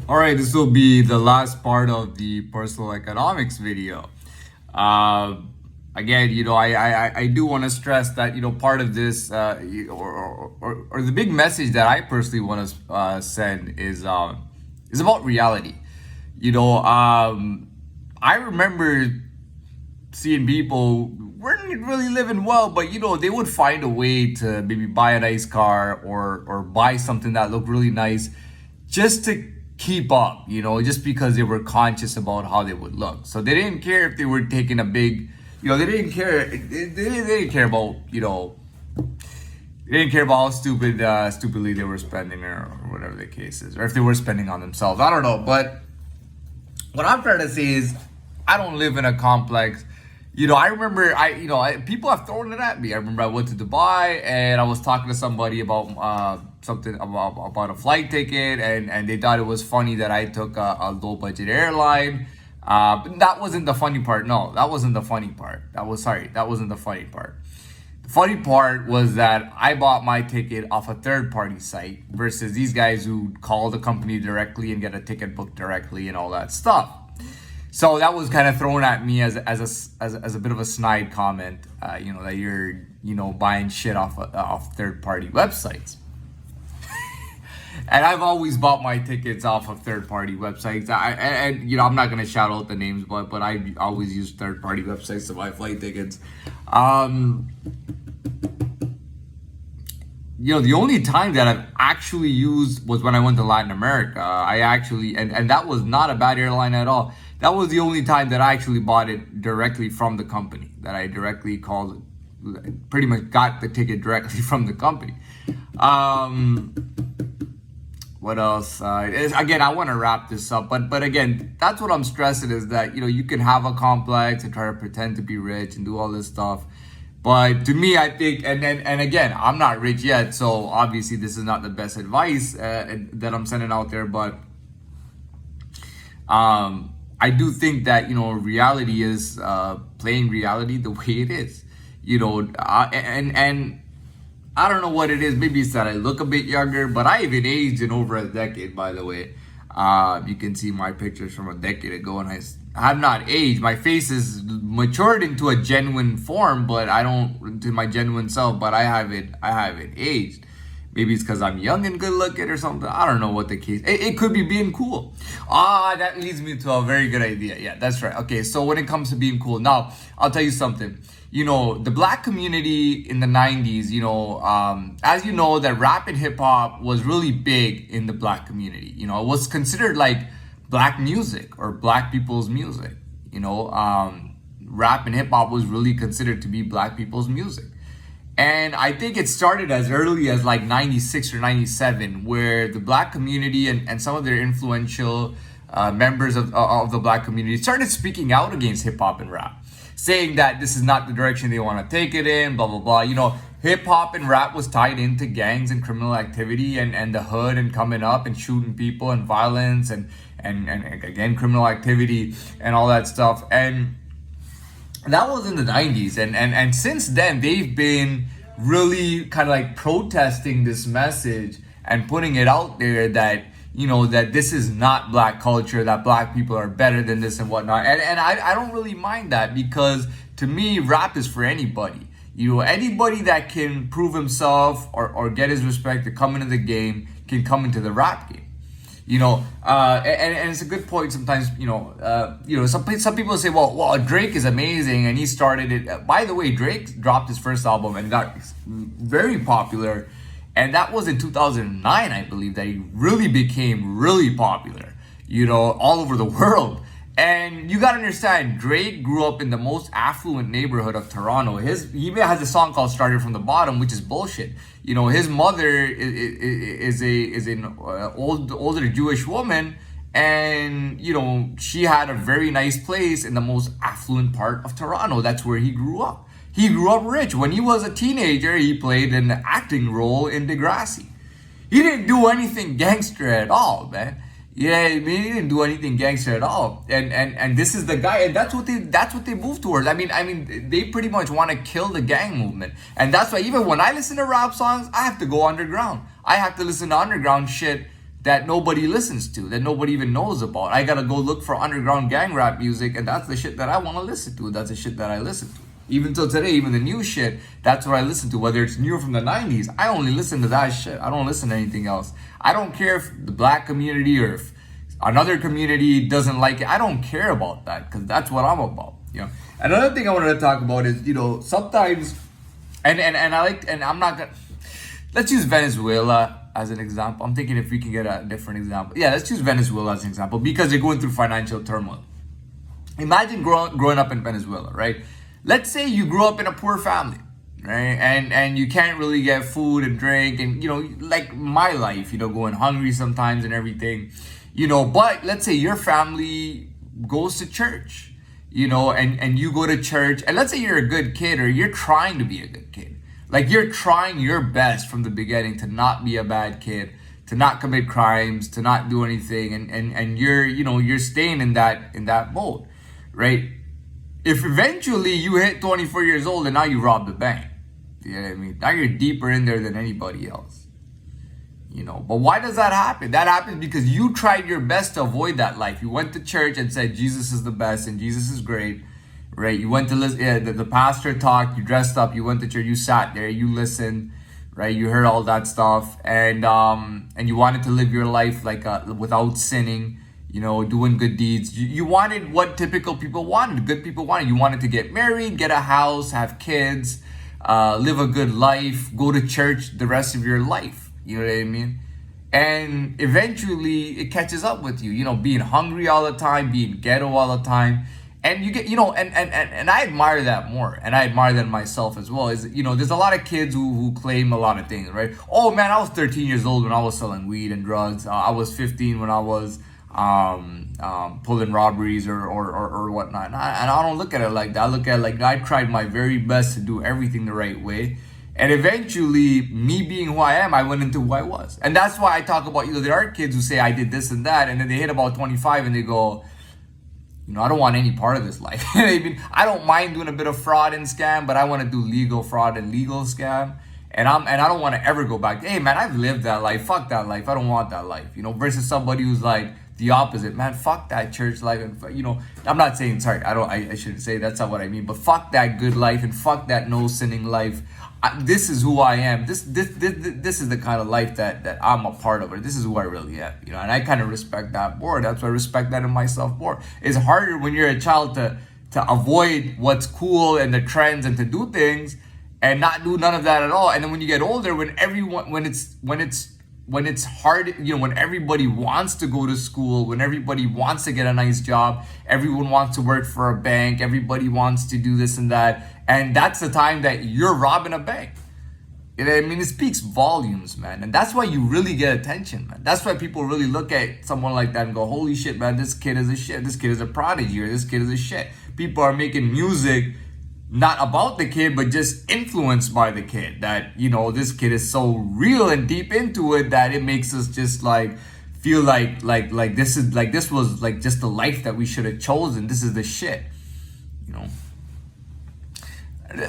All right, this will be the last part of the personal economics video. Uh, Again, I do want to stress that, part of this, or the big message that I personally want to send is about reality. I remember seeing people weren't really living well, but they would find a way to maybe buy a nice car or buy something that looked really nice just to keep up, just because they were conscious about how they would look. So they didn't care if they were taking a big, they didn't care. They didn't care about, they didn't care about how stupidly they were spending or whatever the case is, or if they were spending on themselves. I don't know, but what I'm trying to say is, I don't live in a complex. I remember people have thrown it at me. I remember I went to Dubai and I was talking to somebody about something about a flight ticket, and they thought it was funny that I took a low budget airline. But that wasn't the funny part. No, that wasn't the funny part. That wasn't the funny part. The funny part was that I bought my ticket off a third party site versus these guys who call the company directly and get a ticket booked directly and all that stuff. So that was kind of thrown at me as a bit of a snide comment, that you're buying shit off third party websites. And I've always bought my tickets off of third party websites. I'm not gonna shout out the names, but I always use third party websites to buy flight tickets. The only time that I've actually used was when I went to Latin America. And that was not a bad airline at all. That was the only time that I actually bought it directly from the company, that I directly called, pretty much got the ticket directly from the company. What else? Again, I want to wrap this up, but again, that's what I'm stressing is that, you can have a complex and try to pretend to be rich and do all this stuff. But to me, I think, and again, I'm not rich yet, so obviously this is not the best advice that I'm sending out there, but I do think that, reality is playing reality the way it is, and I don't know what it is. Maybe it's that I look a bit younger, but I haven't aged in over a decade, by the way. You can see my pictures from a decade ago, and I have not aged. My face is matured into a genuine form, but to my genuine self, but I haven't aged. Maybe it's because I'm young and good looking or something. I don't know what the case. It could be being cool. That leads me to a very good idea. Yeah, that's right. Okay, so when it comes to being cool, now I'll tell you something. The black community in the 90s, as you know, that rap and hip hop was really big in the black community. It was considered like black music or black people's music. Rap and hip hop was really considered to be black people's music. And I think it started as early as like 96 or 97, where the black community and some of their influential members of the black community started speaking out against hip hop and rap, saying that this is not the direction they want to take it in, blah, blah, blah. Hip hop and rap was tied into gangs and criminal activity and the hood and coming up and shooting people and violence and again, criminal activity and all that stuff. And that was in the 90s. And since then, they've been really kind of like protesting this message and putting it out there that, that this is not black culture, that black people are better than this and whatnot. And I don't really mind that, because to me, rap is for anybody. Anybody that can prove himself or get his respect to come into the game can come into the rap game. And it's a good point sometimes, some people say, well, Drake is amazing and he started it. By the way, Drake dropped his first album and got very popular. And that was in 2009, I believe, that he really became really popular, all over the world. And you got to understand, Drake grew up in the most affluent neighborhood of Toronto. He has a song called Started From the Bottom, which is bullshit. His mother is an older Jewish woman, and, she had a very nice place in the most affluent part of Toronto. That's where he grew up. He grew up rich. When he was a teenager, he played an acting role in Degrassi. He didn't do anything gangster at all, man. Yeah, I mean, he didn't do anything gangster at all. And this is the guy, and that's what they move towards. I mean, they pretty much want to kill the gang movement. And that's why even when I listen to rap songs, I have to go underground. I have to listen to underground shit that nobody listens to, that nobody even knows about. I gotta go look for underground gang rap music, and that's the shit that I want to listen to. That's the shit that I listen to. Even till today, even the new shit, that's what I listen to. Whether it's new or from the 90s, I only listen to that shit. I don't listen to anything else. I don't care if the black community or if another community doesn't like it. I don't care about that, because that's what I'm about. You know. Another thing I wanted to talk about is, sometimes, and I like, and I'm not gonna, let's use Venezuela as an example. I'm thinking if we can get a different example. Yeah, let's use Venezuela as an example, because they're going through financial turmoil. Imagine growing up in Venezuela, right? Let's say you grew up in a poor family, right? And you can't really get food and drink, and like my life, going hungry sometimes and everything, but let's say your family goes to church, and you go to church, and let's say you're a good kid, or you're trying to be a good kid. Like you're trying your best from the beginning to not be a bad kid, to not commit crimes, to not do anything, and you're staying in that mode, right? If eventually you hit 24 years old and now you rob the bank, you know what I mean? Now you're deeper in there than anybody else. But why does that happen? That happens because you tried your best to avoid that life. You went to church and said Jesus is the best and Jesus is great, right? You went to listen, the pastor talked, you dressed up, you went to church, you sat there, you listened, right? You heard all that stuff, and you wanted to live your life like without sinning, doing good deeds. You wanted what typical people wanted, good people wanted. You wanted to get married, get a house, have kids, live a good life, go to church the rest of your life. You know what I mean? And eventually it catches up with you, being hungry all the time, being ghetto all the time. And you get, and I admire that more. And I admire that in myself as well. There's a lot of kids who claim a lot of things, right? Oh man, I was 13 years old when I was selling weed and drugs. I was 15 when I was pulling robberies or whatnot. And I don't look at it like that. I look at it like I tried my very best to do everything the right way. And eventually, me being who I am, I went into who I was. And that's why I talk about, there are kids who say I did this and that, and then they hit about 25 and they go, I don't want any part of this life. I don't mind doing a bit of fraud and scam, but I want to do legal fraud and legal scam. And I don't want to ever go back. Hey man, I've lived that life. Fuck that life. I don't want that life. Versus somebody who's like the opposite. Man, fuck that church life. And I'm not saying, sorry, I shouldn't say that's not what I mean. But fuck that good life and fuck that no sinning life. This is who I am. This is the kind of life that I'm a part of. Or this is who I really am. And I kind of respect that more. That's why I respect that in myself more. It's harder when you're a child to avoid what's cool and the trends and to do things and not do none of that at all. And then when you get older, when it's hard, when everybody wants to go to school, when everybody wants to get a nice job, everyone wants to work for a bank, everybody wants to do this and that. And that's the time that you're robbing a bank. It speaks volumes, man. And that's why you really get attention, man. That's why people really look at someone like that and go, holy shit, man, this kid is a shit. This kid is a prodigy, or this kid is a shit. People are making music not about the kid, but just influenced by the kid. That, this kid is so real and deep into it that it makes us just like feel like this was like just the life that we should have chosen. This is the shit,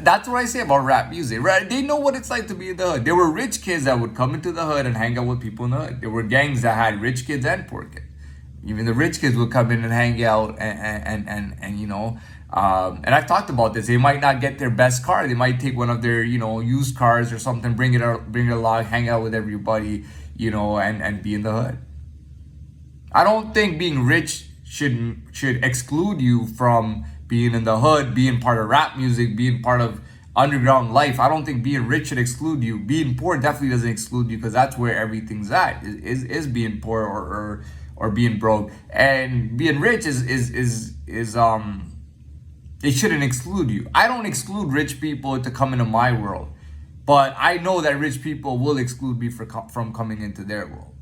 That's what I say about rap music, right? They know what it's like to be in the hood. There were rich kids that would come into the hood and hang out with people in the hood. There were gangs that had rich kids and poor kids. Even the rich kids would come in and hang out and I've talked about this. They might not get their best car. They might take one of their, used cars or something, bring it along, hang out with everybody, and be in the hood. I don't think being rich should exclude you from being in the hood, being part of rap music, being part of underground life. I don't think being rich should exclude you. Being poor definitely doesn't exclude you, because that's where everything's at, is being poor or being broke. And being rich it shouldn't exclude you. I don't exclude rich people to come into my world, but I know that rich people will exclude me from coming into their world,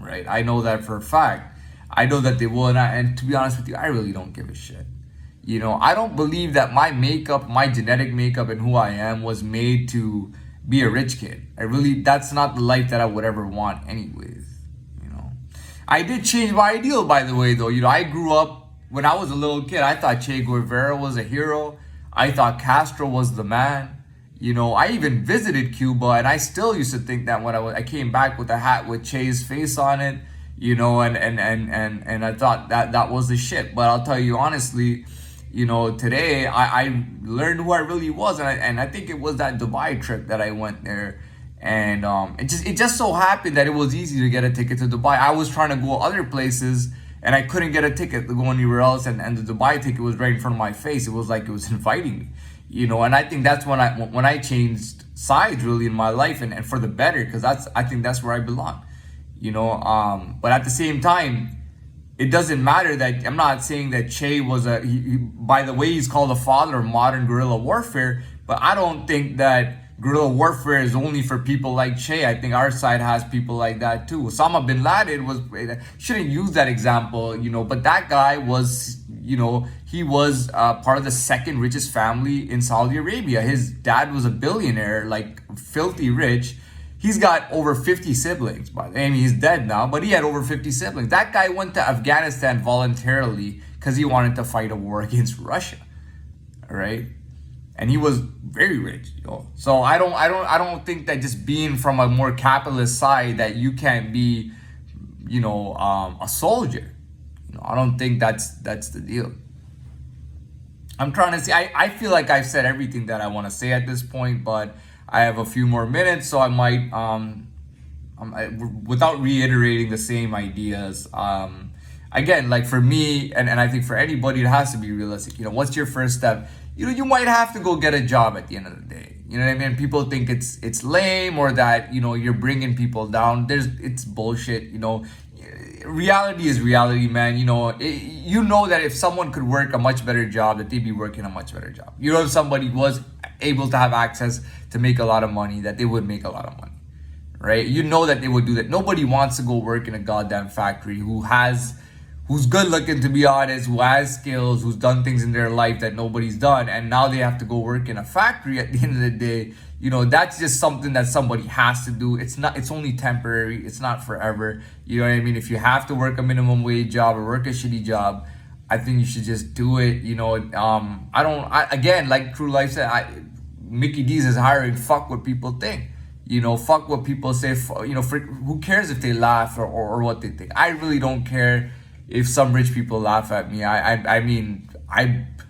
right? I know that for a fact. I know that they will, and to be honest with you, I really don't give a shit. I don't believe that my makeup, my genetic makeup and who I am was made to be a rich kid. That's not the life that I would ever want anyways, I did change my ideal, by the way, though. I grew up, when I was a little kid, I thought Che Guevara was a hero. I thought Castro was the man. I even visited Cuba, and I still used to think that when I came back with a hat with Che's face on it, and I thought that was the shit. But I'll tell you honestly, today I learned who I really was, and I think it was that Dubai trip that I went there. And it just so happened that it was easy to get a ticket to Dubai. I was trying to go other places, and I couldn't get a ticket to go anywhere else. And the Dubai ticket was right in front of my face. It was like it was inviting me, And I think that's when I changed sides really in my life, and for the better, because I think that's where I belong. But at the same time, it doesn't matter that I'm not saying that Che was by the way, he's called the father of modern guerrilla warfare. But I don't think that guerrilla warfare is only for people like Che. I think our side has people like that too. Osama bin Laden shouldn't use that example, but that guy was, he was part of the second richest family in Saudi Arabia. His dad was a billionaire, like filthy rich. He's got over 50 siblings, he's dead now, but he had over 50 siblings. That guy went to Afghanistan voluntarily because he wanted to fight a war against Russia. All right. And he was very rich, So I don't think that just being from a more capitalist side that you can't be, a soldier. I don't think that's the deal. I'm trying to say, I feel like I've said everything that I want to say at this point, but I have a few more minutes, so I might, without reiterating the same ideas, again, like for me, and I think for anybody, it has to be realistic. What's your first step? You might have to go get a job at the end of the day. You know what I mean? People think it's lame, or that, you're bringing people down. It's bullshit, Reality is reality, man. You know that if someone could work a much better job, that they'd be working a much better job. If somebody was able to have access to make a lot of money, that they would make a lot of money, right? That they would do that. Nobody wants to go work in a goddamn factory who's good looking, to be honest, who has skills, who's done things in their life that nobody's done, and now they have to go work in a factory at the end of the day. That's just something that somebody has to do. It's only temporary. It's not forever. You know what I mean? If you have to work a minimum wage job or work a shitty job, I think you should just do it. Again, like True Life said, Mickey D's is hiring. Fuck what people think. Fuck what people say. Who cares if they laugh or what they think? I really don't care if some rich people laugh at me. I'm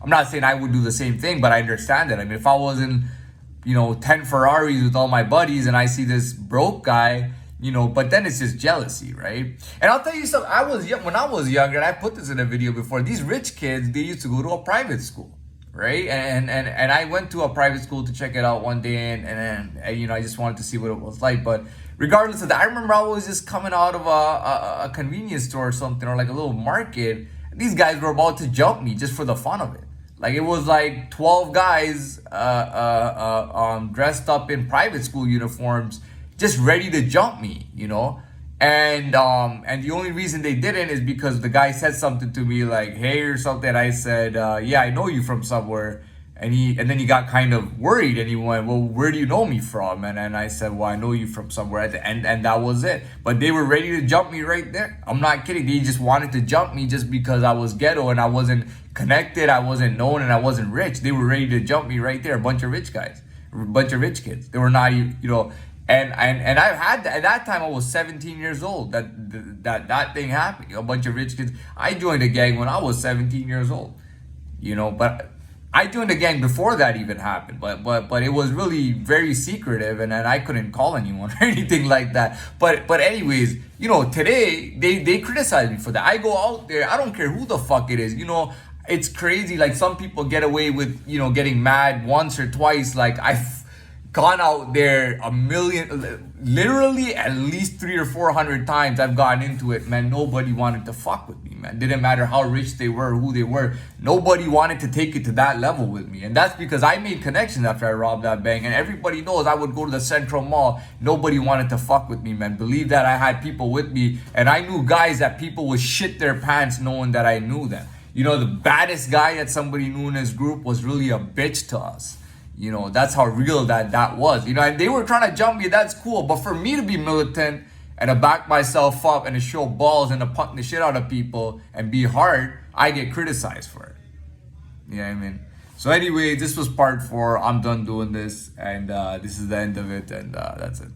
not saying I would do the same thing, but I understand it. If I was in, 10 Ferraris with all my buddies and I see this broke guy, but then it's just jealousy, right? And I'll tell you something, when I was younger, and I put this in a video before, these rich kids, they used to go to a private school, right? And I went to a private school to check it out one day, and I just wanted to see what it was like. But regardless of that, I remember I was just coming out of a convenience store or something, or like a little market. These guys were about to jump me just for the fun of it. Like, it was like 12 guys dressed up in private school uniforms, just ready to jump me, And the only reason they didn't is because the guy said something to me like, hey, or something. I said, yeah, I know you from somewhere. And then he got kind of worried, and he went, well, where do you know me from? And I said, well, I know you from somewhere. And that was it. But they were ready to jump me right there. I'm not kidding. They just wanted to jump me just because I was ghetto and I wasn't connected, I wasn't known, and I wasn't rich. They were ready to jump me right there. A bunch of rich guys, a bunch of rich kids. They were not, And I had, at that time I was 17 years old. That thing happened. A bunch of rich kids. I joined a gang when I was 17 years old. But I joined a gang before that even happened. But it was really very secretive, and I couldn't call anyone or anything like that. But anyways, today they criticize me for that. I go out there, I don't care who the fuck it is. It's crazy. Like, some people get away with getting mad once or twice. Like, I've gone out there literally at least 300 or 400 times. I've gotten into it, man. Nobody wanted to fuck with me, man. Didn't matter how rich they were, who they were. Nobody wanted to take it to that level with me. And that's because I made connections after I robbed that bank. And everybody knows I would go to the Central Mall. Nobody wanted to fuck with me, man. Believe that, I had people with me. And I knew guys that people would shit their pants knowing that I knew them. The baddest guy that somebody knew in his group was really a bitch to us. That's how real that was. And they were trying to jump me. That's cool. But for me to be militant and to back myself up and to show balls and to punk the shit out of people and be hard, I get criticized for it. You know what I mean? So anyway, this was part 4. I'm done doing this, and this is the end of it, and that's it.